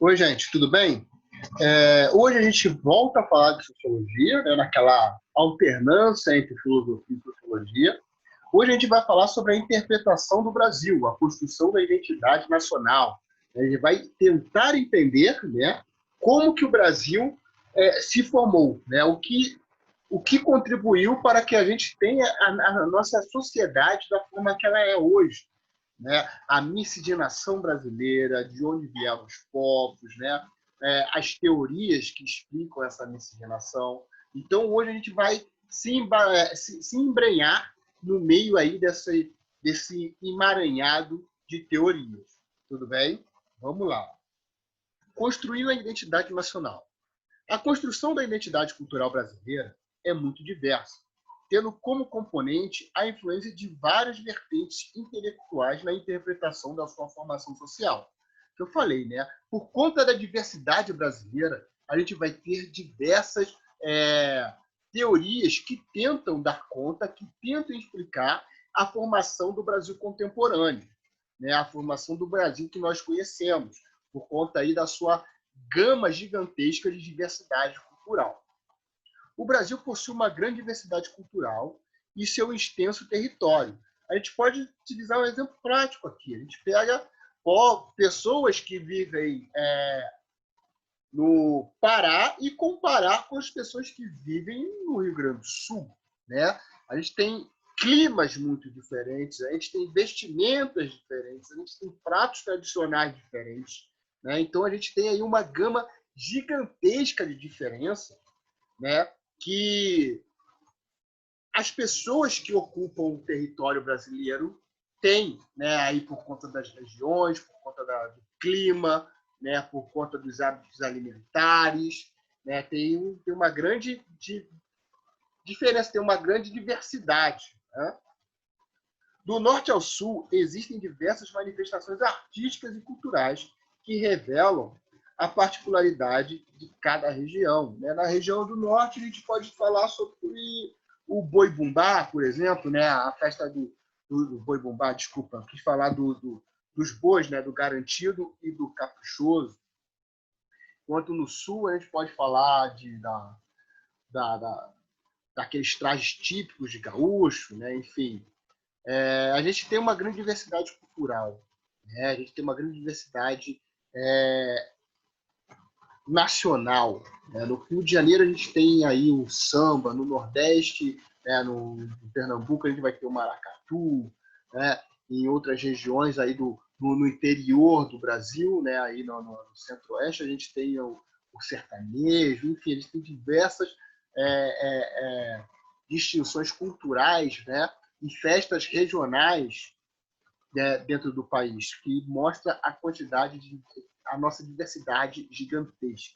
Oi, gente, tudo bem? Hoje a gente volta a falar de sociologia, né, naquela alternância entre filosofia e sociologia. Hoje a gente vai falar sobre a interpretação do Brasil, a construção da identidade nacional. A gente vai tentar entender, né, como que o Brasil se formou, né, o que contribuiu para que a gente tenha a nossa sociedade da forma que ela é hoje, né? A miscigenação brasileira, de onde vieram os povos, né? As teorias que explicam essa miscigenação. Então, hoje a gente vai se embrenhar no meio aí desse emaranhado de teorias. Tudo bem? Vamos lá. Construindo a identidade nacional. A construção da identidade cultural brasileira é muito diversa, tendo como componente a influência de várias vertentes intelectuais na interpretação da sua formação social. Que eu falei, né? Por conta da diversidade brasileira, a gente vai ter diversas teorias que tentam dar conta, que tentam explicar a formação do Brasil contemporâneo, né? A formação do Brasil que nós conhecemos, por conta aí da sua gama gigantesca de diversidade cultural. O Brasil possui uma grande diversidade cultural e seu extenso território. A gente pode utilizar um exemplo prático aqui. A gente pega pessoas que vivem no Pará e comparar com as pessoas que vivem no Rio Grande do Sul, né? A gente tem climas muito diferentes, a gente tem vestimentas diferentes, a gente tem pratos tradicionais diferentes, né? Então a gente tem aí uma gama gigantesca de diferença, né? Que as pessoas que ocupam o território brasileiro têm, né? Aí por conta das regiões, por conta do clima, né? Por conta dos hábitos alimentares, né? Tem uma grande diferença, tem uma grande diversidade, né? Do norte ao sul, existem diversas manifestações artísticas e culturais que revelam a particularidade de cada região, né? Na região do norte, a gente pode falar sobre o boi bumbá, por exemplo, né? A festa do boi bumbá, desculpa, quis falar dos bois, né? Do garantido e do caprichoso. Enquanto no sul, a gente pode falar daqueles trajes típicos de gaúcho, né? Enfim, a gente tem uma grande diversidade cultural, né? A gente tem uma grande diversidade nacional, né? No Rio de Janeiro a gente tem aí o samba, no Nordeste, né? No Pernambuco a gente vai ter o maracatu, né? Em outras regiões aí no interior do Brasil, né? Aí no Centro-Oeste a gente tem o sertanejo, enfim, a gente tem diversas distinções culturais, né? E festas regionais, né, dentro do país, que mostra a nossa diversidade gigantesca.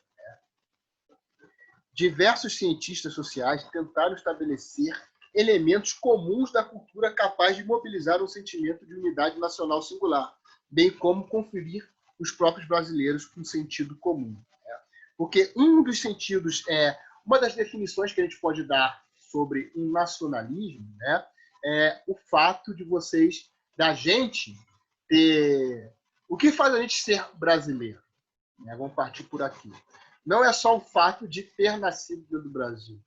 Diversos cientistas sociais tentaram estabelecer elementos comuns da cultura capaz de mobilizar um sentimento de unidade nacional singular, bem como conferir os próprios brasileiros com sentido comum. Porque um dos sentidos, uma das definições que a gente pode dar sobre um nacionalismo, né, é o fato da gente ter... O que faz a gente ser brasileiro? Né? Vamos partir por aqui. Não é só o fato de ter nascido dentro do Brasil.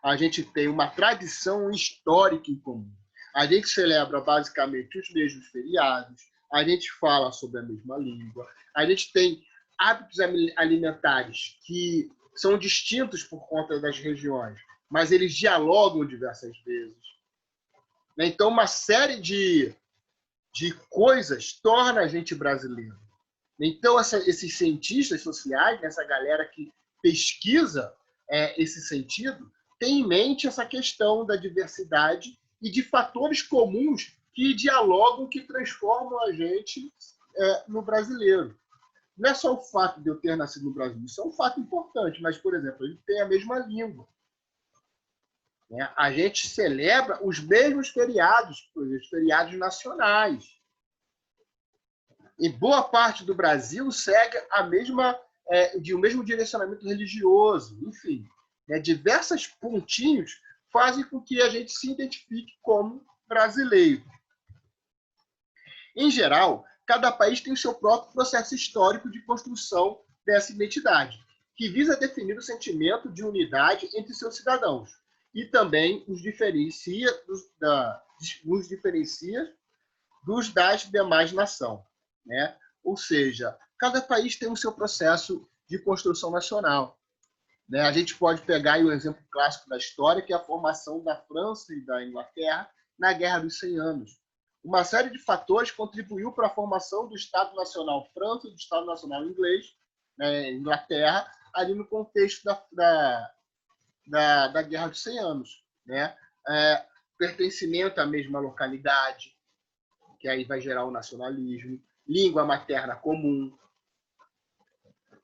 A gente tem uma tradição histórica em comum. A gente celebra basicamente os mesmos feriados, a gente fala sobre a mesma língua, a gente tem hábitos alimentares que são distintos por conta das regiões, mas eles dialogam diversas vezes. Então, uma série de coisas torna a gente brasileiro. Então, esses cientistas sociais, essa galera que pesquisa esse sentido, tem em mente essa questão da diversidade e de fatores comuns que dialogam, que transformam a gente no brasileiro. Não é só o fato de eu ter nascido no Brasil, isso é um fato importante, mas, por exemplo, a gente tem a mesma língua. Né? A gente celebra os mesmos feriados, os feriados nacionais. E boa parte do Brasil segue o mesmo direcionamento religioso. Enfim, né? Diversos pontinhos fazem com que a gente se identifique como brasileiro. Em geral, cada país tem o seu próprio processo histórico de construção dessa identidade, que visa definir o sentimento de unidade entre seus cidadãos e também os diferencia dos das demais nações, né? Ou seja, cada país tem o seu processo de construção nacional, né? A gente pode pegar aí um exemplo clássico da história, que é a formação da França e da Inglaterra na Guerra dos 100 Anos. Uma série de fatores contribuiu para a formação do Estado Nacional França e do Estado Nacional Inglês, né, Inglaterra, ali no contexto da Guerra dos 100 Anos, né? Pertencimento à mesma localidade, que aí vai gerar o nacionalismo, língua materna comum,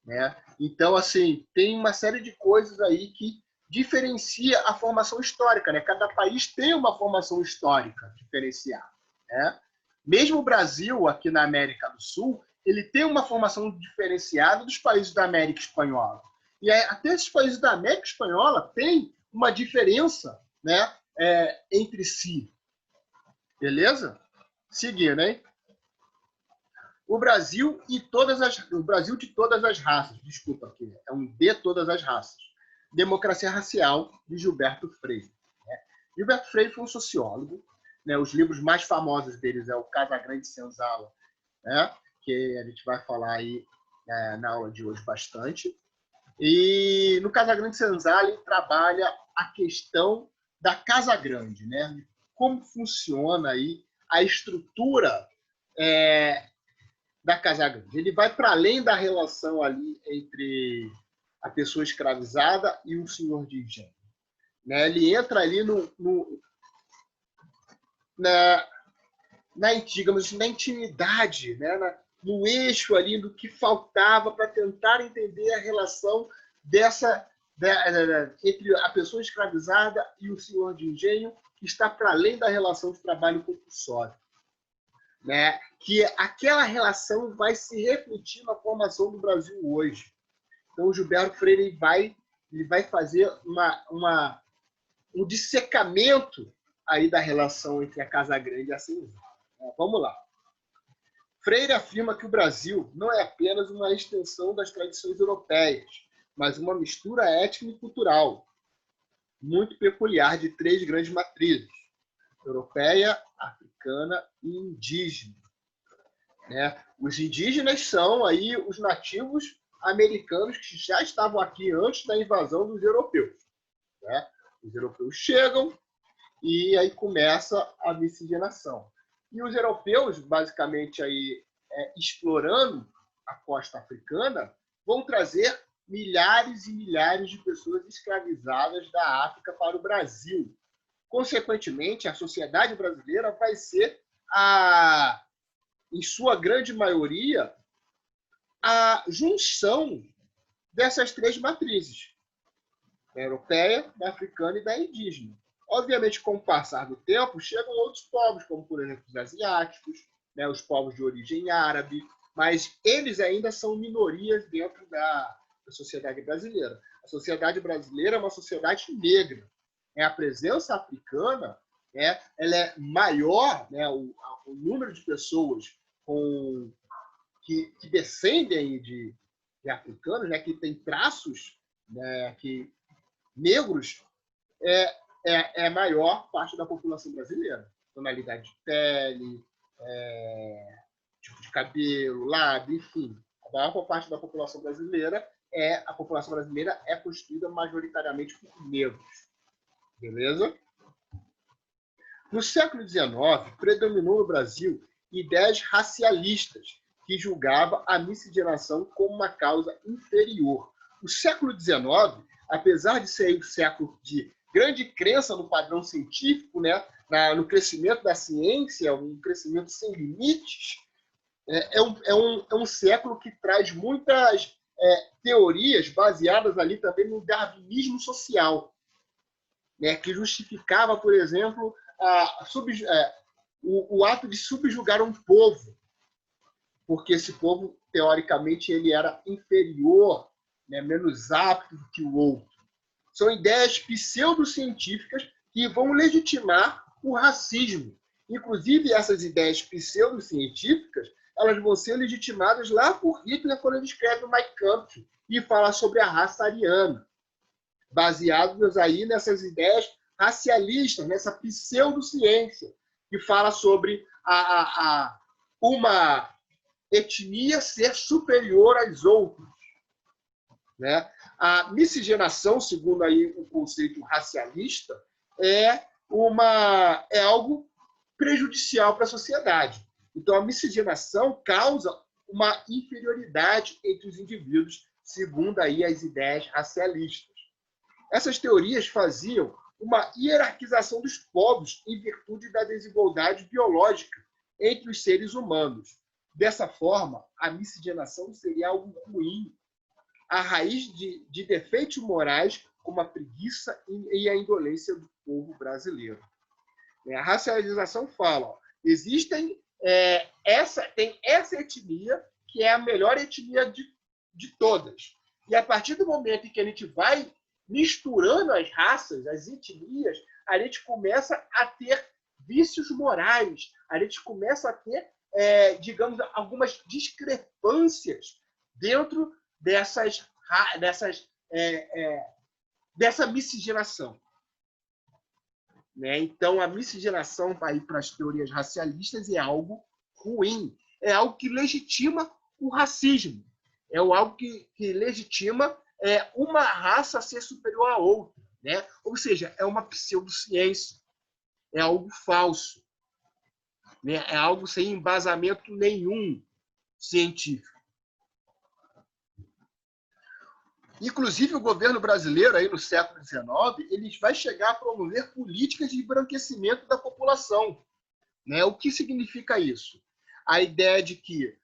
né? Então, assim, tem uma série de coisas aí que diferencia a formação histórica, né? Cada país tem uma formação histórica diferenciada, né? Mesmo o Brasil, aqui na América do Sul, ele tem uma formação diferenciada dos países da América Espanhola. E até esses países da América Espanhola têm uma diferença, né, entre si. Beleza? Seguindo, hein? O Brasil de todas as raças, desculpa aqui, é um de todas as raças. Democracia Racial, de Gilberto Freire. Né? Gilberto Freire foi um sociólogo, né? Os livros mais famosos deles é o Casagrande Senzala, né? Que a gente vai falar aí na aula de hoje bastante. E no Casagrande Senzala ele trabalha a questão da Casa Grande, né? Como funciona aí a estrutura da Casa Grande. Ele vai para além da relação ali entre a pessoa escravizada e o senhor de engenho, né? Ele entra ali digamos, na intimidade, né? No eixo ali do que faltava para tentar entender a relação entre a pessoa escravizada e o senhor de engenho, que está para além da relação de trabalho compulsório, né? Que aquela relação vai se refletir na formação do Brasil hoje. Então, o Gilberto Freire ele vai fazer um dissecamento aí da relação entre a Casa Grande e a Senzala. Vamos lá. Freire afirma que o Brasil não é apenas uma extensão das tradições europeias, mas uma mistura étnica e cultural muito peculiar de três grandes matrizes: europeia, africana e indígena. Né? Os indígenas são aí os nativos americanos que já estavam aqui antes da invasão dos europeus. Né? Os europeus chegam e aí começa a miscigenação. E os europeus, basicamente, aí, explorando a costa africana, vão trazer milhares e milhares de pessoas escravizadas da África para o Brasil. Consequentemente, a sociedade brasileira vai ser, em sua grande maioria, a junção dessas três matrizes: da europeia, da africana e da indígena. Obviamente, com o passar do tempo, chegam outros povos, como, por exemplo, os asiáticos, né, os povos de origem árabe, mas eles ainda são minorias dentro da sociedade brasileira. A sociedade brasileira é uma sociedade negra. A presença africana, né, ela é maior, né, o número de pessoas que descendem de africanos, né, que têm traços, né, negros, é a maior parte da população brasileira. Tonalidade de pele, tipo de cabelo, lábio, enfim. A maior parte da população brasileira é constituída majoritariamente por negros. Beleza? No século XIX, predominou no Brasil ideias racialistas que julgavam a miscigenação como uma causa inferior. O século XIX, apesar de ser um século de grande crença no padrão científico, né, no crescimento da ciência, um crescimento sem limites, é um século que traz muitas teorias baseadas ali também no darwinismo social, né, que justificava, por exemplo, o ato de subjugar um povo, porque esse povo, teoricamente, ele era inferior, né, menos apto do que o outro. São ideias pseudocientíficas que vão legitimar o racismo. Inclusive, essas ideias pseudocientíficas elas vão ser legitimadas lá por Hitler quando ele escreve o Mein Kampf e fala sobre a raça ariana, baseados aí nessas ideias racialistas, nessa pseudociência, que fala sobre uma etnia ser superior às outras. Né? A miscigenação, segundo aí o conceito racialista, é algo prejudicial para a sociedade. Então, a miscigenação causa uma inferioridade entre os indivíduos, segundo aí as ideias racialistas. Essas teorias faziam uma hierarquização dos povos em virtude da desigualdade biológica entre os seres humanos. Dessa forma, a miscigenação seria algo ruim, a raiz de defeitos morais como a preguiça e a indolência do povo brasileiro. A racialização fala, ó, tem essa etnia que é a melhor etnia de todas. E a partir do momento em que a gente vai misturando as raças, as etnias, a gente começa a ter vícios morais, a gente começa a ter, digamos, algumas discrepâncias dentro dessa miscigenação. Né? Então, a miscigenação para as teorias racialistas é algo ruim, é algo que legitima o racismo, é algo que legitima uma raça ser superior à outra. Né? Ou seja, é uma pseudociência, é algo falso, né? É algo sem embasamento nenhum científico. Inclusive, o governo brasileiro, aí no século XIX, ele vai chegar a promover políticas de embranquecimento da população. Né? O que significa isso? A ideia de que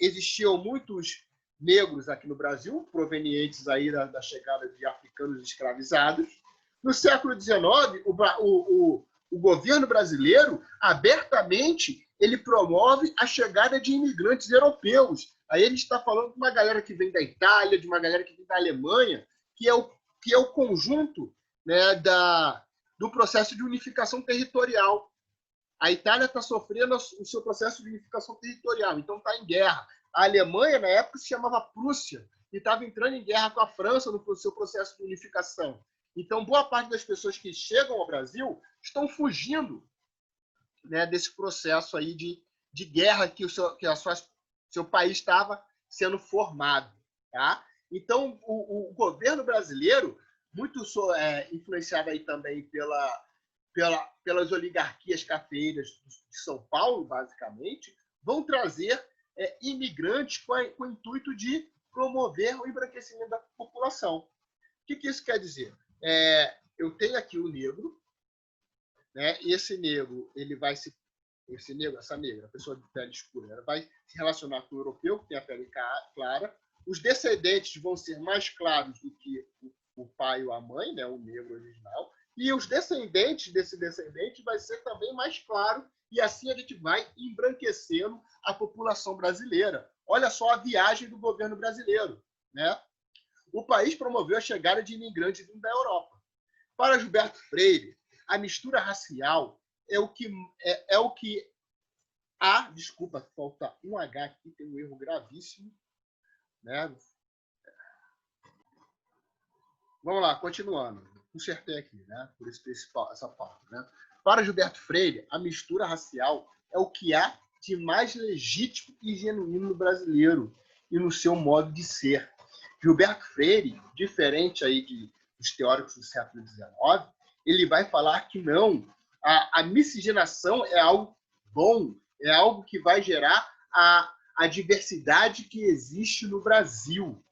existiam muitos negros aqui no Brasil, provenientes aí da chegada de africanos escravizados. No século XIX, o governo brasileiro, abertamente, ele promove a chegada de imigrantes europeus. Aí ele está falando de uma galera que vem da Itália, de uma galera que vem da Alemanha, que é o conjunto, né, do processo de unificação territorial. A Itália está sofrendo o seu processo de unificação territorial, então está em guerra. A Alemanha, na época, se chamava Prússia e estava entrando em guerra com a França no seu processo de unificação. Então, boa parte das pessoas que chegam ao Brasil estão fugindo, né, desse processo aí de guerra que o seu país estava sendo formado. Tá? Então, o governo brasileiro, muito influenciado aí também pelas oligarquias cafeeiras de São Paulo, basicamente, vão trazer imigrantes com o intuito de promover o embranquecimento da população. O que isso quer dizer? Eu tenho aqui o negro, né? E esse negro, essa negra, a pessoa de pele escura, ela vai se relacionar com o europeu, que tem a pele clara. Os descendentes vão ser mais claros do que o pai ou a mãe, né? O negro original. E os descendentes desse descendente vai ser também mais claro, e assim a gente vai embranquecendo a população brasileira. Olha só a viagem do governo brasileiro. Né? O país promoveu a chegada de imigrantes da Europa. Para Gilberto Freire, a mistura racial é o que desculpa, falta um H aqui, tem um erro gravíssimo. Né? Vamos lá, continuando. Consertei aqui, né? Por isso essa parte. Né? Para Gilberto Freire, a mistura racial é o que há de mais legítimo e genuíno no brasileiro e no seu modo de ser. Gilberto Freire, diferente aí dos teóricos do século XIX, ele vai falar que não, a miscigenação é algo bom, é algo que vai gerar a diversidade que existe no Brasil.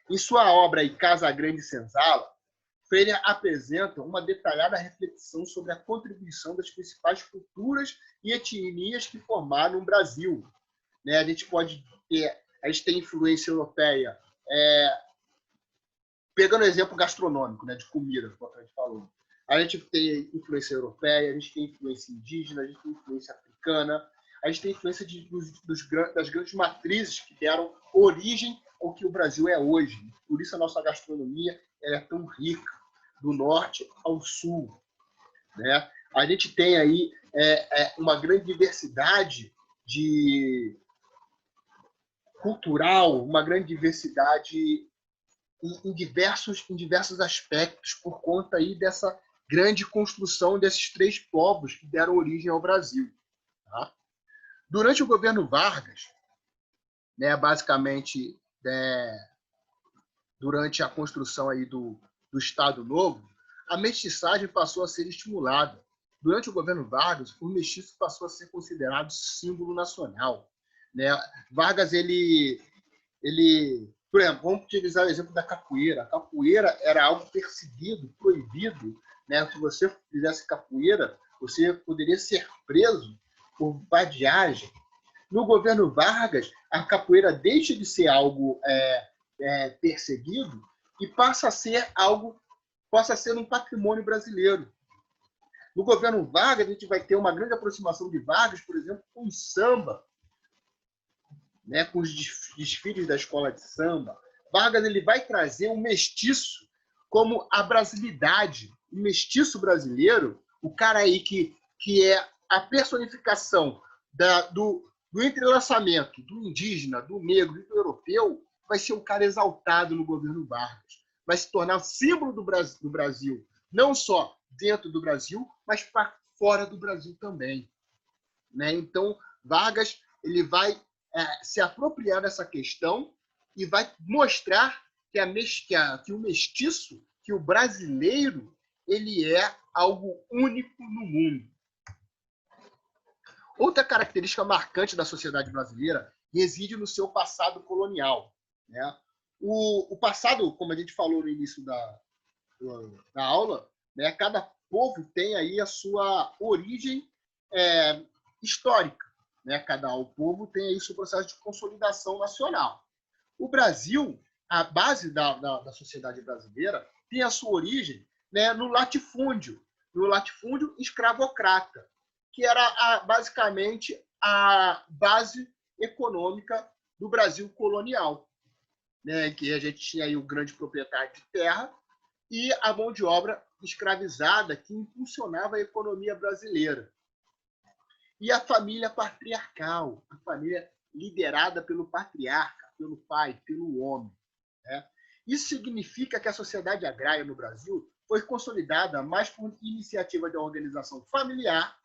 Em sua obra Casa Grande e Senzala, Freire apresenta uma detalhada reflexão sobre a contribuição das principais culturas e etnias que formaram o Brasil. A gente tem influência europeia, pegando o exemplo gastronômico, né, de comida, como a gente falou. A gente tem influência europeia, a gente tem influência indígena, a gente tem influência africana, a gente tem influência das grandes matrizes que deram origem ao que o Brasil é hoje. Por isso a nossa gastronomia é tão rica, do norte ao sul. Né? A gente tem aí uma grande diversidade cultural, uma grande diversidade em diversos aspectos, por conta aí dessa grande construção desses três povos que deram origem ao Brasil. Tá? Durante o governo Vargas, né, basicamente, durante a construção aí do Estado Novo, a mestiçagem passou a ser estimulada. Durante o governo Vargas, o mestiço passou a ser considerado símbolo nacional. Né? Vargas, por exemplo, vamos utilizar o exemplo da capoeira. A capoeira era algo perseguido, proibido. Né? Se você fizesse capoeira, você poderia ser preso por vadiagem. No governo Vargas, a capoeira deixa de ser algo perseguido e passa a ser um patrimônio brasileiro. No governo Vargas, a gente vai ter uma grande aproximação de Vargas, por exemplo, com o samba, né, com os desfiles da escola de samba. Vargas ele vai trazer um mestiço como a brasilidade. O mestiço brasileiro, o cara aí que é a personificação do entrelaçamento do indígena, do negro e do europeu, vai ser um cara exaltado no governo Vargas. Vai se tornar símbolo do Brasil, não só dentro do Brasil, mas para fora do Brasil também. Né? Então, Vargas ele vai se apropriar dessa questão e vai mostrar que o mestiço, que o brasileiro, ele é algo único no mundo. Outra característica marcante da sociedade brasileira reside no seu passado colonial. Né? O passado, como a gente falou no início da aula, né, cada povo tem aí a sua origem histórica. Né? Cada povo tem aí seu processo de consolidação nacional. O Brasil, a base da sociedade brasileira, tem a sua origem, né, no latifúndio escravocrata, que era basicamente a base econômica do Brasil colonial. Né, que a gente tinha aí o grande proprietário de terra e a mão de obra escravizada que impulsionava a economia brasileira. E a família patriarcal, a família liderada pelo patriarca, pelo pai, pelo homem. Né? Isso significa que a sociedade agrária no Brasil foi consolidada mais por iniciativa da organização familiar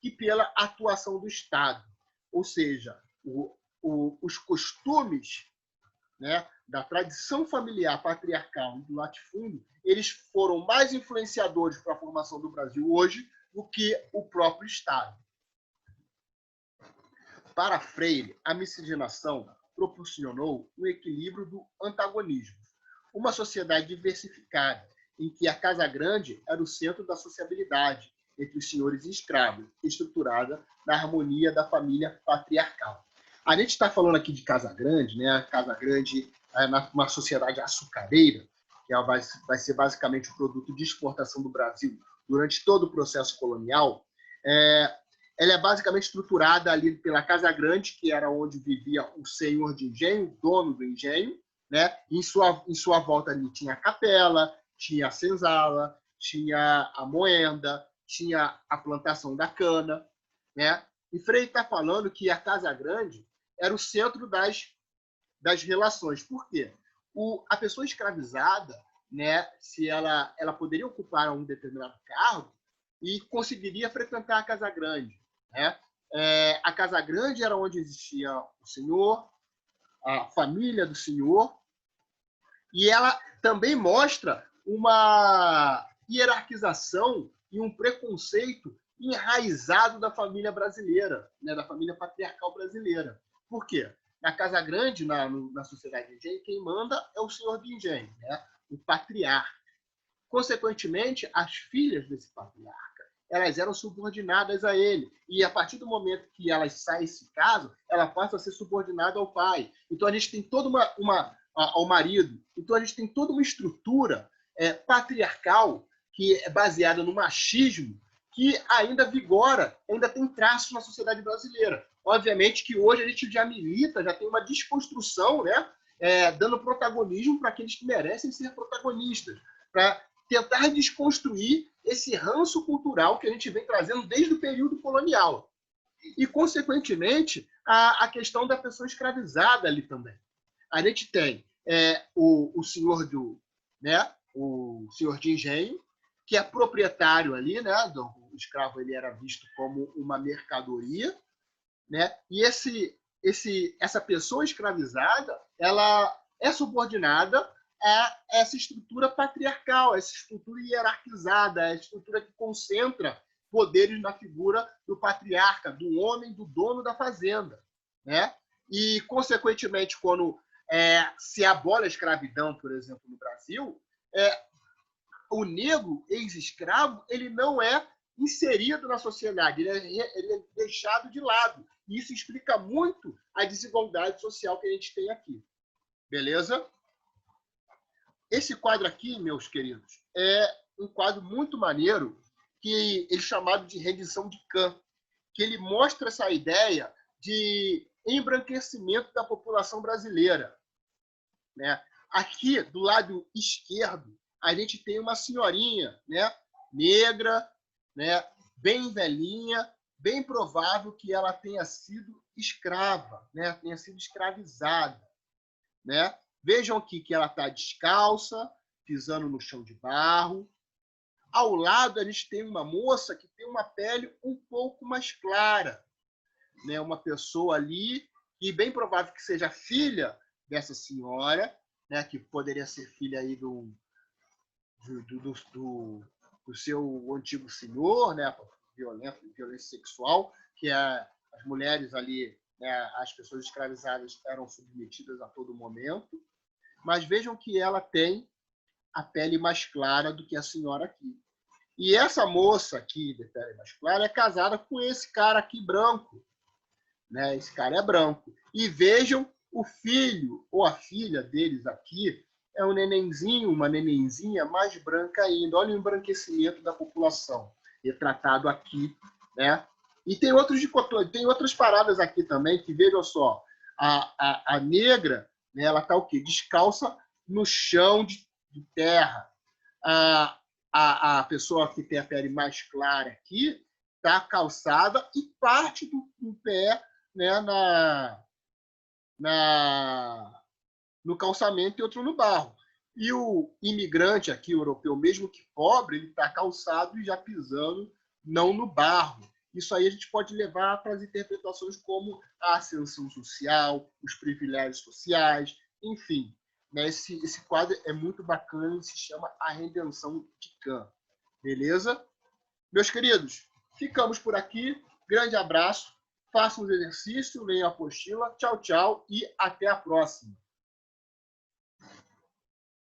que pela atuação do Estado. Ou seja, os costumes, né, da tradição familiar patriarcal e do latifúndio, eles foram mais influenciadores para a formação do Brasil hoje do que o próprio Estado. Para Freire, a miscigenação proporcionou um equilíbrio do antagonismo, uma sociedade diversificada, em que a Casa Grande era o centro da sociabilidade entre os senhores e escravos, estruturada na harmonia da família patriarcal. A gente está falando aqui de Casa Grande, né? A Casa Grande é uma sociedade açucareira, que ela vai ser basicamente o produto de exportação do Brasil durante todo o processo colonial. Ela é basicamente estruturada ali pela Casa Grande, que era onde vivia o senhor de engenho, o dono do engenho, né? Em sua volta ali tinha a capela, tinha a senzala, tinha a moenda, tinha a plantação da cana, né? E Freire está falando que a Casa Grande era o centro das relações. Por quê? A pessoa escravizada, né, se ela poderia ocupar um determinado cargo e conseguiria frequentar a Casa Grande. Né? A Casa Grande era onde existia o senhor, a família do senhor, e ela também mostra uma hierarquização e um preconceito enraizado da família brasileira, né, da família patriarcal brasileira. Por quê? Na Casa Grande, na sociedade de engenho, quem manda é o senhor de engenho, né, o patriarca. Consequentemente, as filhas desse patriarca, elas eram subordinadas a ele. E a partir do momento que elas saem desse caso, ela passa a ser subordinada ao pai. Então a gente tem toda ao marido. Então a gente tem toda uma estrutura patriarcal que é baseada no machismo, que ainda vigora, ainda tem traços na sociedade brasileira. Obviamente que hoje a gente já milita, já tem uma desconstrução, né, dando protagonismo para aqueles que merecem ser protagonistas, para tentar desconstruir esse ranço cultural que a gente vem trazendo desde o período colonial. E, consequentemente, a questão da pessoa escravizada ali também. A gente tem o senhor o senhor de engenho, que é proprietário ali, né? O escravo ele era visto como uma mercadoria, né? E essa pessoa escravizada, ela é subordinada a essa estrutura patriarcal, essa estrutura hierarquizada, essa estrutura que concentra poderes na figura do patriarca, do homem, do dono da fazenda, né? E, consequentemente, quando se abole a escravidão, por exemplo, no Brasil, o negro ex-escravo ele não é inserido na sociedade, ele é deixado de lado. E isso explica muito a desigualdade social que a gente tem aqui. Beleza? Esse quadro aqui, meus queridos, é um quadro muito maneiro, que ele é chamado de Rendição de Khan, que ele mostra essa ideia de embranquecimento da população brasileira, né? Aqui, do lado esquerdo, a gente tem uma senhorinha, né? Negra, né? Bem velhinha, bem provável que ela tenha sido escrava, né? Tenha sido escravizada, né? Vejam aqui que ela está descalça, pisando no chão de barro. Ao lado, a gente tem uma moça que tem uma pele um pouco mais clara, né? Uma pessoa ali, e bem provável que seja filha dessa senhora, né? Que poderia ser filha aí do seu antigo senhor, né? Violência sexual, que as mulheres ali, né? As pessoas escravizadas eram submetidas a todo momento. Mas vejam que ela tem a pele mais clara do que a senhora aqui. E essa moça aqui, de pele mais clara, é casada com esse cara aqui branco, né? Esse cara é branco. E vejam o filho ou a filha deles aqui, é um nenenzinho, uma nenenzinha mais branca ainda. Olha o embranquecimento da população, retratado aqui, né? E tem outras paradas aqui também, que vejam só, a negra, né, ela está o quê? Descalça no chão de terra. A pessoa que tem a pele mais clara aqui está calçada e parte do pé, né, no calçamento e outro no barro. E o imigrante aqui, o europeu, mesmo que pobre, ele está calçado e já pisando não no barro. Isso aí a gente pode levar para as interpretações como a ascensão social, os privilégios sociais, enfim. Né? Esse quadro é muito bacana e se chama A Redenção de Khan. Beleza? Meus queridos, ficamos por aqui. Grande abraço. Façam os exercícios, leiam a apostila. Tchau, tchau e até a próxima.